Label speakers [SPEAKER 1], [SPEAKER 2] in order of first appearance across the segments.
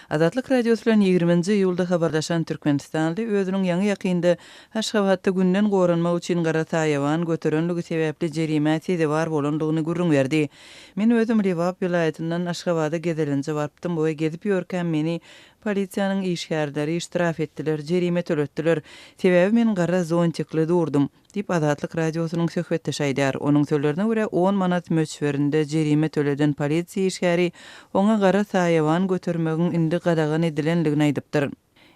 [SPEAKER 1] Azatlyk radiosu bilen 20-nji ýylda habarlaşan Türkmenistanly özüniň ýaňy ýakynda Aşgabatda günden goranmak üçin gara taýawan göterenligi sebäpli jerime tedi bar bolandygyny gürrüň berdi. Men özüm Rewap vilayatynyň Aşgabada gezelenje barpdym. Bu gezip ýörken meni polisiýanyň işgärleri iştiraf etdiler, jerime töletdiler. Sebäbi men gara zontikli durdum. Dip Azatlyk radiosynyň söhbetdeşi aýdar. Onuň sözlerine görä 10 manat möçberinde jerime töleden polisiýa işgäri oňa gara taýawan götermegiň indi gadagan edilenligini aýdypdyr.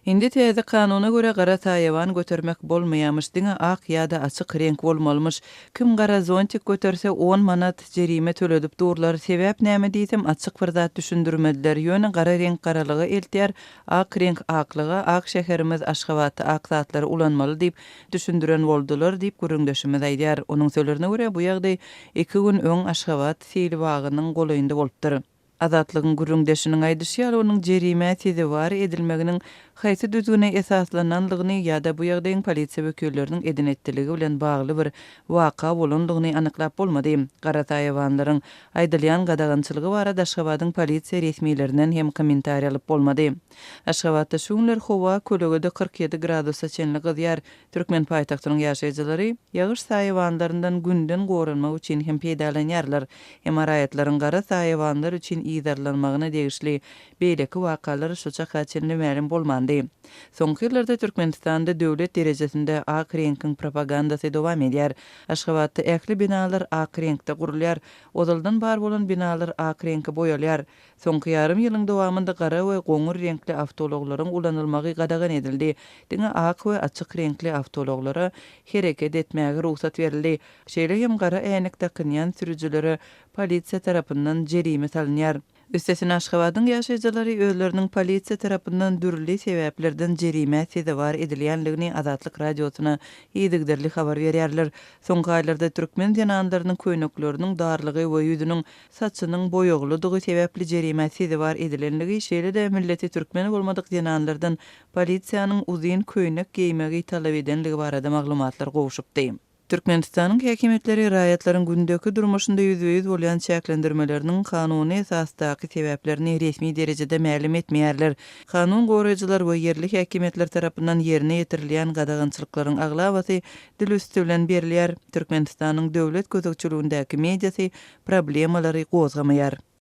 [SPEAKER 1] Indi täze kanuny görä gara taýawan götermek bolmaýarmyş, diňe ak ýa-da açyk renk bolmalymış. Kim gara zontik göterse 10 manat jerime töledip durlar. Sebäp näme diýsem açyk bir zat düşündirmediler. Ýöne gara renk garalygy eltýär, ak renk aklyga, ak şäherimiz Aşgabatda ak zatlary ulanmaly diýip düşündiren boldular diýip gürüňdeşimiz aýdýar. Onuň sözlerine görä bu ýagdaý 2 gün öň Aşgabat seli bagynyň golaýynda bolupdyr. Azatlygyň gürüňdeşiniň aýdysy onuň jerime tedi bar edilmeginiň haýsy düzgüne esaslananlygyny ýa-da bu ýagdaýyň polisiýa wekilleriniň edinetdiligi bilen bagly bir waka bolandygyny anyklap bolmady. Gara taýawanlaryň aýdylýan gadagançylygy barada Aşgabatyň polisiýa resmiýetlerinden hem kommentariýa alyp bolmady. Aşgabatda şu günler howa kölegede 47 gradusa çenli gyzýar. Türkmen paýtagtynyň ýaşaýjylary ýagyş taýawanlaryndan günden goranmak üçin hem peýdalanýarlar. Hem araýatlaryň gara taýawanlar üçin ýydarlanmagyna degişli beýleki wakalar şoça kaçynly mälum bolmandy. Soňky ýyllarda Türkmenistanda döwlet derejesinde ak renkiň propagandasy dowam edýär. Aşgabatda ähli binalar ak renkde gurulýar. Odaldan bar bolan binalar ak renkde boýalýar. Soňky ýarym ýylyň dowamında gara we goňur renkli awtologlaryň ulanylmagy gadagan edildi. Diňe ak we açyk renkli awtologlara hereket etmäge ruhsat berildi. Şeýle hem gara änek takynýan sürüjilere polisiýa tarapyndan jerime salynýar. Üstesine Aşgabatyň ýaşaýjylary özleriniň polisiýa tarapyndan dürli sebäplerden jerime tedi bar edilýänligini Azatlyk radiosyna ýygyderli habar berýärler. Soňky aýlarda türkmen ýananlarynyň köýnekleriniň darlygy we ýüzüniň saçynyň boýaglydygy sebäpli jerime tedi bar edilenligi şeýle-de milleti türkmeni bolmadyk ýananlardan polisiýanyň uzyn köýnek giýmegi talap edenligi barada maglumatlar gowuşupdy. Türkmenistanyň häkimetleri raýatlaryň gündäki durmuşynda ýüzüýüz bolýan çäklendirmeleriniň kanuny esasdaky sebäplerini resmi derejede ma'lum etmeýärler. Kanun goraýjylar we yerli häkimetler tarapyndan ýerine ýetirilýän gadagançylyklaryň aglabasy dil üstü bilen berilýär. Türkmenistanyň döwlet gözegçiligindäki mediasy problemalary gozgamaýar.